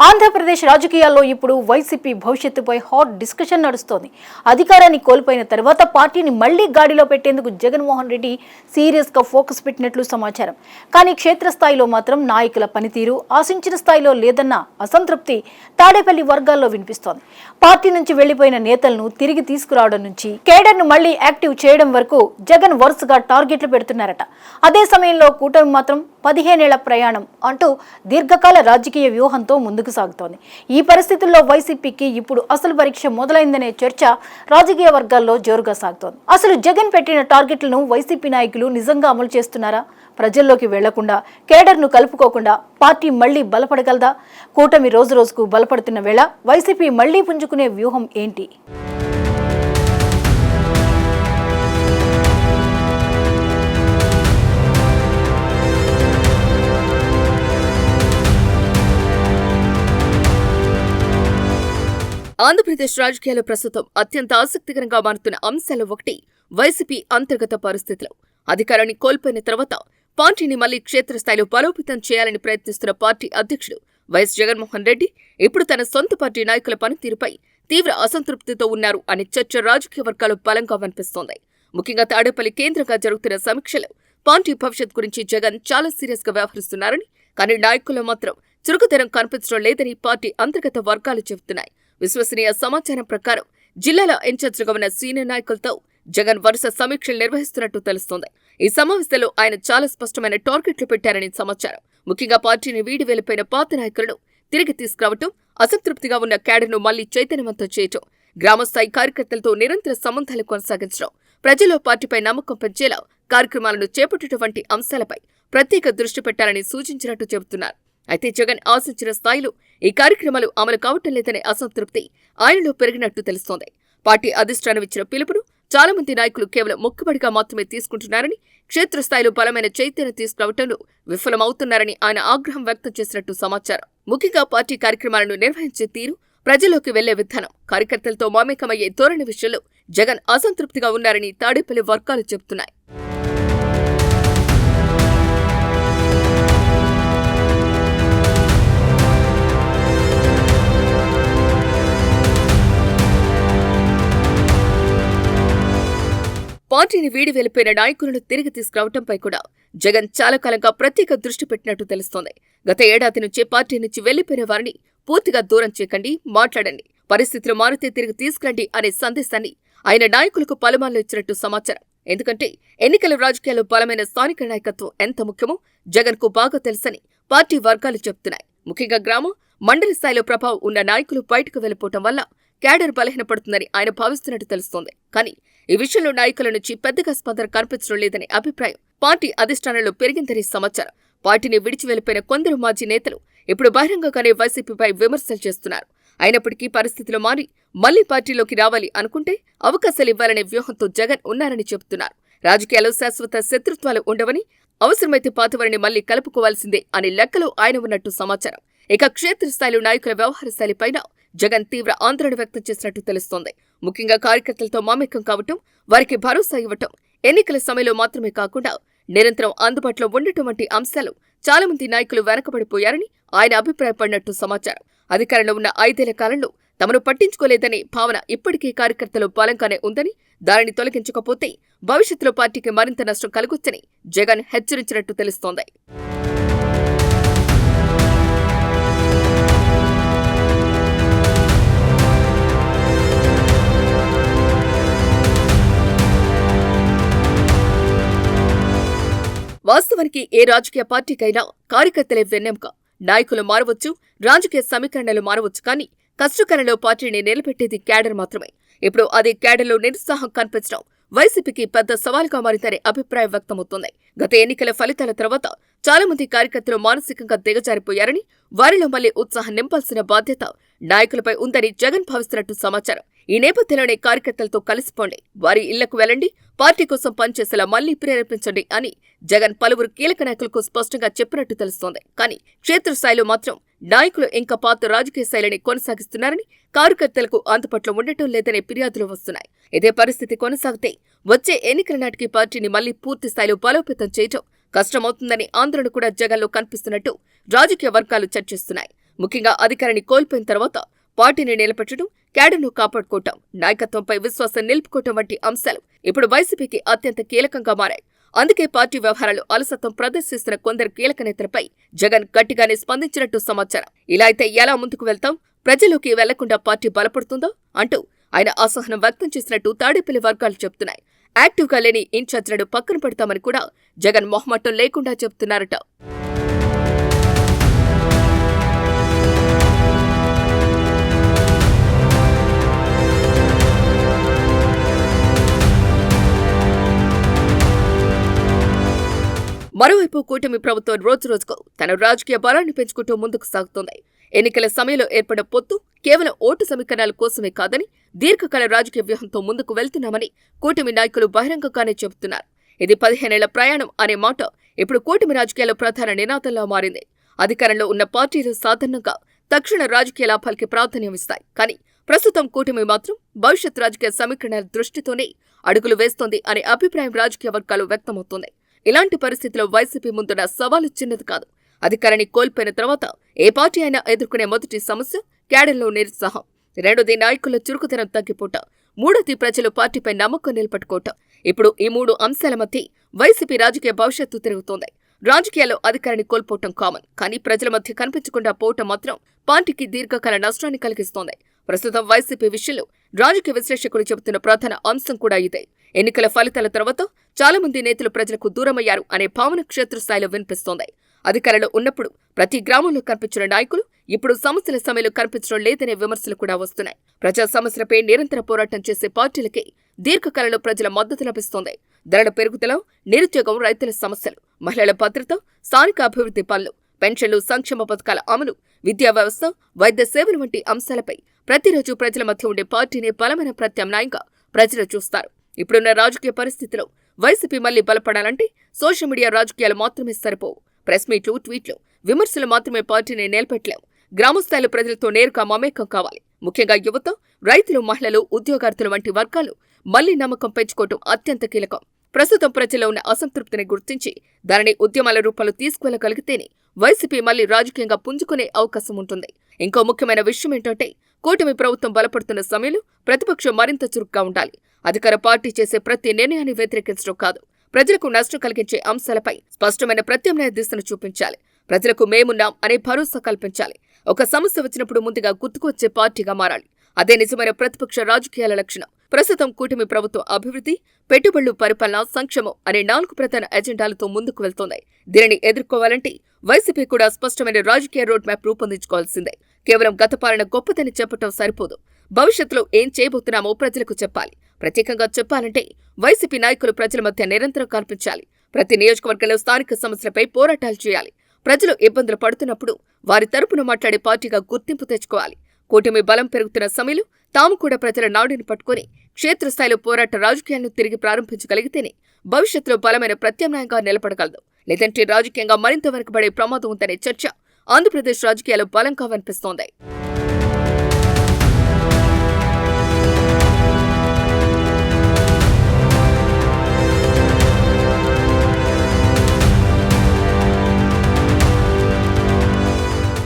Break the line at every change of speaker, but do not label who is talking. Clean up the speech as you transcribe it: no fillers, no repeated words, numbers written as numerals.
ఆంధ్రప్రదేశ్ రాజకీయాల్లో ఇప్పుడు వైసీపీ భవిష్యత్తుపై హాట్ డిస్కషన్ నడుస్తోంది. అధికారాన్ని కోల్పోయిన తర్వాత పార్టీని మళ్లీ గాడిలో పెట్టేందుకు జగన్మోహన్ రెడ్డి సీరియస్ గా ఫోకస్ పెట్టినట్లు సమాచారం. కానీ క్షేత్రస్థాయిలో మాత్రం నాయకుల పనితీరు ఆశించిన స్థాయిలో లేదన్న అసంతృప్తి తాడేపల్లి వర్గాల్లో వినిపిస్తోంది. పార్టీ నుంచి వెళ్లిపోయిన నేతలను తిరిగి తీసుకురావడం నుంచి కేడర్ను మళ్లీ యాక్టివ్ చేయడం వరకు జగన్ వరుసగా టార్గెట్లు పెడుతున్నారట. అదే సమయంలో కూటమి మాత్రం 15 ఏళ్ల ప్రయాణం అంటూ దీర్ఘకాల రాజకీయ వ్యూహంతో ముందుకు సాగుతోంది. ఈ పరిస్థితుల్లో వైసీపీకి ఇప్పుడు అసలు పరీక్ష మొదలైందనే చర్చ రాజకీయ వర్గాల్లో జోరుగా సాగుతోంది. అసలు జగన్ పెట్టిన టార్గెట్లను వైసీపీ నాయకులు నిజంగా అమలు చేస్తున్నారా? ప్రజల్లోకి వెళ్లకుండా కేడర్ను కలుపుకోకుండా పార్టీ మళ్లీ బలపడగలదా? కూటమి రోజు రోజుకు బలపడుతున్న వేళ వైసీపీ మళ్లీ పుంజుకునే వ్యూహం ఏంటి?
ఆంధ్రప్రదేశ్ రాజకీయాల్లో ప్రస్తుతం అత్యంత ఆసక్తికరంగా మారుతున్న అంశాలు ఒకటి వైసీపీ అంతర్గత పరిస్థితులు. అధికారాన్ని కోల్పోయిన తర్వాత పార్టీని మళ్లీ క్షేత్రస్థాయిలో బలోపేతం చేయాలని ప్రయత్నిస్తున్న పార్టీ అధ్యక్షుడు వైఎస్ జగన్మోహన్ రెడ్డి ఇప్పుడు తన సొంత పార్టీ నాయకుల పనితీరుపై తీవ్ర అసంతృప్తితో ఉన్నారు అనే చర్చ రాజకీయ వర్గాలు బలంగా వినిపిస్తోంది. ముఖ్యంగా తాడేపల్లి కేంద్రంగా జరుగుతున్న సమీక్షలో పార్టీ భవిష్యత్ గురించి జగన్ చాలా సీరియస్ గా వ్యవహరిస్తున్నారని, కానీ నాయకుల్లో మాత్రం చురుకుదనం కనిపించడం లేదని పార్టీ అంతర్గత వర్గాలు చెబుతున్నాయి. విశ్వసనీయ సమాచారం ప్రకారం జిల్లాల ఇన్ఛార్జిగా ఉన్న సీనియర్ నాయకులతో జగన్ వరుస సమీక్షలు నిర్వహిస్తున్నట్టు తెలుస్తోంది. ఈ సమావేశంలో ఆయన చాలా స్పష్టమైన టార్గెట్లు పెట్టారని సమాచారం. ముఖ్యంగా పార్టీని వీడి వెళ్లిపోయిన పాత నాయకులను తిరిగి తీసుకురావటం, అసంతృప్తిగా ఉన్న క్యాడర్ను మళ్లీ చైతన్యవంతం చేయటం, గ్రామస్థాయి కార్యకర్తలతో నిరంతర సంబంధాలు కొనసాగించడం, ప్రజల్లో పార్టీపై నమ్మకం పెంచేలా కార్యక్రమాలను చేపట్టడం వంటి అంశాలపై ప్రత్యేక దృష్టి పెట్టాలని సూచించినట్టు చెబుతున్నారు. అయితే జగన్ ఆశించిన స్థాయిలో ఈ కార్యక్రమాలు అమలు కావటం లేదనే అసంతృప్తి ఆయనలో పెరిగినట్టు తెలుస్తోంది. పార్టీ అధిష్టానం ఇచ్చిన పిలుపును చాలా మంది నాయకులు కేవలం మొక్కుబడిగా మాత్రమే తీసుకుంటున్నారని, క్షేత్రస్థాయిలో బలమైన చైతన్యం తీసుకురావటంలో విఫలమవుతున్నారని ఆయన ఆగ్రహం వ్యక్తం చేసినట్టు సమాచారం. ముఖ్యంగా పార్టీ కార్యక్రమాలను నిర్వహించే తీరు, ప్రజల్లోకి వెళ్లే విధానం, కార్యకర్తలతో మమేకమయ్యే ధోరణి విషయంలో జగన్ అసంతృప్తిగా ఉన్నారని తాడేపల్లి వర్గాలు చెబుతున్నాయి. పార్టీని వీడి వెళ్లిపోయిన నాయకులను తిరిగి తీసుకురావడంపై కూడా జగన్ చాలా కాలంగా ప్రత్యేక దృష్టి పెట్టినట్టు తెలుస్తోంది. గత ఏడాది నుంచే పార్టీ నుంచి వెళ్లిపోయిన వారిని పూర్తిగా దూరం చేయకండి, మాట్లాడండి, పరిస్థితులు మారితే తిరిగి తీసుకురండి అనే సందేశాన్ని ఆయన నాయకులకు పలుమార్లు ఇచ్చినట్టు సమాచారం. ఎందుకంటే ఎన్నికల రాజకీయాల్లో బలమైన స్థానిక నాయకత్వం ఎంత ముఖ్యమో జగన్ కు బాగా తెలుసని పార్టీ వర్గాలు చెబుతున్నాయి. ముఖ్యంగా గ్రామ, మండలి స్థాయిలో ప్రభావం ఉన్న నాయకులు బయటకు వెళ్లిపోవటం వల్ల క్యాడర్ బలహీనపడుతుందని ఆయన భావిస్తున్నట్టు తెలుస్తోంది. కానీ ఈ విషయంలో నాయకుల నుంచి పెద్దగా స్పందన కనిపించడం లేదనే అభిప్రాయం పార్టీ అధిష్టానంలో పెరిగిందని సమాచారం. పార్టీని విడిచి వెళ్లిపోయిన కొందరు మాజీ నేతలు ఇప్పుడు బహిరంగంగానే వైసీపీపై విమర్శలు చేస్తున్నారు. అయినప్పటికీ పరిస్థితులు మారి మళ్లీ పార్టీలోకి రావాలి అనుకుంటే అవకాశాలు ఇవ్వాలనే వ్యూహంతో జగన్ ఉన్నారని చెబుతున్నారు. రాజకీయాల్లో శాశ్వత శత్రుత్వాలు ఉండవని, అవసరమైతే పాతవారిని మళ్లీ కలుపుకోవాల్సిందే అనే లెక్కలో ఆయన ఉన్నట్టు సమాచారం. ఇక క్షేత్రస్థాయిలో నాయకుల వ్యవహార శైలిపైన జగన్ తీవ్ర ఆందోళన వ్యక్తం చేసినట్టు తెలుస్తోంది. ముఖ్యంగా కార్యకర్తలతో మమేకం కావటం, వారికి భరోసా ఇవ్వటం, ఎన్నికల సమయంలో మాత్రమే కాకుండా నిరంతరం అందుబాటులో ఉండటం వంటి అంశాలు చాలా మంది నాయకులు వెనకబడిపోయారని ఆయన అభిప్రాయపడినట్టు సమాచారం. అధికారంలో ఉన్న 5 ఏళ్ల కాలంలో తమను పట్టించుకోలేదనే భావన ఇప్పటికీ కార్యకర్తలు బలంగానే ఉందని, దానిని తొలగించకపోతే భవిష్యత్తులో పార్టీకి మరింత నష్టం కలుగొచ్చని జగన్ హెచ్చరించినట్టు తెలుస్తోంది. వాస్తవానికి ఏ రాజకీయ పార్టీకైనా కార్యకర్తలే వెన్నెముక. నాయకులు మారవచ్చు, రాజకీయ సమీకరణలు మారవచ్చు, కానీ కష్టకాలంలో పార్టీని నిలబెట్టేది క్యాడర్ మాత్రమే. ఇప్పుడు అదే క్యాడర్లో నిరుత్సాహం కనిపించడం వైసీపీకి పెద్ద సవాలుగా మారిందనే అభిప్రాయం వ్యక్తమవుతోంది. గత ఎన్నికల ఫలితాల తర్వాత చాలా మంది కార్యకర్తలు మానసికంగా దిగజారిపోయారని, వారిలో మళ్లీ ఉత్సాహం నింపాల్సిన బాధ్యత నాయకులపై ఉందని జగన్ భావిస్తున్నట్టు సమాచారం. ఈ నేపథ్యంలోనే కార్యకర్తలతో కలిసిపోండి, వారి ఇళ్లకు వెళ్లండి, పార్టీ కోసం పనిచేసేలా మళ్లీ ప్రేరేపించండి అని జగన్ పలువురు కీలక నాయకులకు స్పష్టంగా చెప్పినట్టు తెలుస్తోంది. కానీ క్షేత్రస్థాయిలో మాత్రం నాయకులు ఇంకా పాత రాజకీయ శైలిని కొనసాగిస్తున్నారని, కార్యకర్తలకు అందుబాటులో ఉండటం లేదనే ఫిర్యాదులు వస్తున్నాయి. ఇదే పరిస్థితి కొనసాగితే వచ్చే ఎన్నికల నాటికి పార్టీని మళ్లీ పూర్తి స్థాయిలో బలోపేతం చేయటం కష్టమవుతుందని ఆందోళన కూడా జగన్లో కనిపిస్తున్నట్టు రాజకీయ వర్గాలు చర్చిస్తున్నాయి. ముఖ్యంగా అధికారాన్ని కోల్పోయిన తర్వాత పార్టీని నిలబెట్టడం, క్యాడర్ను కాపాడుకోవటం, నాయకత్వంపై విశ్వాసం నిలుపుకోవటం వంటి అంశాలు ఇప్పుడు వైసీపీకి అత్యంత కీలకంగా మారాయి. అందుకే పార్టీ వ్యవహారాలు అలసత్వం ప్రదర్శిస్తున్న కొందరు కీలక నేతలపై జగన్ గట్టిగానే స్పందించినట్టు సమాచారం. ఇలా అయితే ఎలా ముందుకు వెళ్తాం, ప్రజల్లోకి వెళ్లకుండా పార్టీ బలపడుతుందో అంటూ ఆయన అసహనం వ్యక్తం చేసినట్టు తాడేపల్లి వర్గాలు చెబుతున్నాయి. యాక్టివ్గా లేని ఇన్ఛార్జ్లను పక్కన పెడతామని కూడా జగన్ మొహమాటం లేకుండా చెబుతున్నారట. మరోవైపు కూటమి ప్రభుత్వం రోజురోజుకు తన రాజకీయ బలాన్ని పెంచుకుంటూ ముందుకు సాగుతోంది. ఎన్నికల సమయంలో ఏర్పడిన పొత్తు కేవలం ఓటు సమీకరణాల కోసమే కాదని దీర్ఘకాల రాజకీయ వ్యూహంతో ముందుకు వెళ్తున్నామని కూటమి నాయకులు బహిరంగంగానే చెబుతున్నారు. ఇది 15 ఏళ్ల ప్రయాణం అనే మాట ఇప్పుడు కూటమి రాజకీయాల్లో ప్రధాన నినాదంలా మారింది. అధికారంలో ఉన్న పార్టీలు సాధారణంగా తక్షణ రాజకీయ లాభాలకి ప్రాధాన్యమిస్తాయి. కానీ ప్రస్తుతం కూటమి మాత్రం భవిష్యత్ రాజకీయ సమీకరణాల దృష్టితోనే అడుగులు వేస్తోంది అనే అభిప్రాయం రాజకీయ వర్గాలు వ్యక్తమవుతోంది. ఇలాంటి పరిస్థితిలో వైసీపీ ముందున్న సవాలు చిన్నది కాదు. అధికారాన్ని కోల్పోయిన తర్వాత ఏ పార్టీ అయినా ఎదుర్కొనే మొదటి సమస్య క్యాడర్లో నిరుత్సాహం, రెండోది నాయకుల చురుకుదనం తగ్గిపోవటం, మూడోది ప్రజలు పార్టీపై నమ్మకం నిలబెట్టుకోవటం. ఇప్పుడు ఈ 3 అంశాల మధ్య వైసీపీ రాజకీయ భవిష్యత్తు తిరుగుతోంది. రాజకీయాల్లో అధికారాన్ని కోల్పోవటం కామన్, కానీ ప్రజల మధ్య కనిపించకుండా పోవటం మాత్రం పార్టీకి దీర్ఘకాల నష్టాన్ని కలిగిస్తోంది. ప్రస్తుతం వైసీపీ విషయంలో రాజకీయ విశ్లేషకులు చెబుతున్న ప్రధాన అంశం కూడా ఇదే. ఎన్నికల ఫలితాల తర్వాత చాలా మంది నేతలు ప్రజలకు దూరమయ్యారు అనే భావన క్షేత్రస్థాయిలో వినిపిస్తోంది. అధికారంలో ఉన్నప్పుడు ప్రతి గ్రామంలో కనిపించిన నాయకులు ఇప్పుడు సమస్యల సమయంలో కనిపించడం లేదనే విమర్శలు కూడా వస్తున్నాయి. ప్రజా సమస్యలపై నిరంతర పోరాటం చేసే పార్టీలకే దీర్ఘకాలంలో ప్రజల మద్దతు లభిస్తోంది. ధరల పెరుగుదల, నిరుద్యోగం, రైతుల సమస్యలు, మహిళల భద్రత, స్థానిక అభివృద్ధి పనులు, పెన్షన్లు, సంక్షేమ పథకాల అమలు, విద్యా వ్యవస్థ, వైద్య సేవలు వంటి అంశాలపై ప్రతిరోజు ప్రజల మధ్య ఉండే పార్టీని బలమైన ప్రత్యామ్నాయంగా ప్రజలు చూస్తారు. ఇప్పుడున్న రాజకీయ పరిస్థితిలో వైసీపీ మళ్లీ బలపడాలంటే సోషల్ మీడియా రాజకీయాలు మాత్రమే సరిపోవు. ప్రెస్ మీట్లు, ట్వీట్లు, విమర్శలు మాత్రమే పార్టీని నిలబెట్టలేవు. గ్రామస్థాయిలో ప్రజలతో నేరుగా మమేకం కావాలి. ముఖ్యంగా యువత, రైతులు, మహిళలు, ఉద్యోగార్థులు వంటి వర్గాలు మళ్లీ నమ్మకం పెంచుకోవడం అత్యంత కీలకం. ప్రస్తుతం ప్రజల్లో ఉన్న అసంతృప్తిని గుర్తించి దానిని ఉద్యమాల రూపంలో తీసుకువెళ్లగలిగితేనే వైసీపీ మళ్లీ రాజకీయంగా పుంజుకునే అవకాశం ఉంటుంది. ఇంకో ముఖ్యమైన విషయం ఏంటంటే కూటమి ప్రభుత్వం బలపడుతున్న సమయంలో ప్రతిపక్షం మరింత చురుగ్గా ఉండాలి. అధికార పార్టీ చేసే ప్రతి నిర్ణయాన్ని వ్యతిరేకించడం కాదు, ప్రజలకు నష్టం కలిగించే అంశాలపై స్పష్టమైన ప్రత్యామ్నాయ దిశను చూపించాలి. ప్రజలకు మేమున్నాం అనే భరోసా కల్పించాలి. ఒక సమస్య వచ్చినప్పుడు ముందుగా గుర్తుకొచ్చే పార్టీగా మారాలి. అదే నిజమైన ప్రతిపక్ష రాజకీయాల లక్షణం. ప్రస్తుతం కూటమి ప్రభుత్వం అభివృద్ధి, పెట్టుబడులు, పరిపాలన, సంక్షేమం అనే 4 ప్రధాన ఎజెండాలతో ముందుకు వెళ్తోంది. దీనిని ఎదుర్కోవాలంటే వైసీపీ కూడా స్పష్టమైన రాజకీయ రోడ్ మ్యాప్ రూపొందించుకోవాల్సిందే. కేవలం గత పాలన గొప్పదని చెప్పటం సరిపోదు. భవిష్యత్తులో ఏం చేయబోతున్నామో ప్రజలకు చెప్పాలి. ప్రత్యేకంగా చెప్పాలంటే వైసీపీ నాయకులు ప్రజల మధ్య నిరంతరం కనిపించాలి. ప్రతి నియోజకవర్గంలో స్థానిక సమస్యలపై పోరాటాలు చేయాలి. ప్రజలు ఇబ్బందులు పడుతున్నప్పుడు వారి తరపున మాట్లాడే పార్టీగా గుర్తింపు తెచ్చుకోవాలి. కూటమి బలం పెరుగుతున్న సమయంలో తాము కూడా ప్రజల నాడిని పట్టుకుని క్షేత్రస్థాయిలో పోరాట రాజకీయాలను తిరిగి ప్రారంభించగలిగితేనే భవిష్యత్తులో బలమైన ప్రత్యామ్నాయంగా నిలబడగలదు. లేదంటే రాజకీయంగా మరింత వెనుకబడే ప్రమాదం ఉందనే చర్చ ఆంధ్రప్రదేశ్ రాజకీయాల్లో బలంగా వినిపిస్తోంది.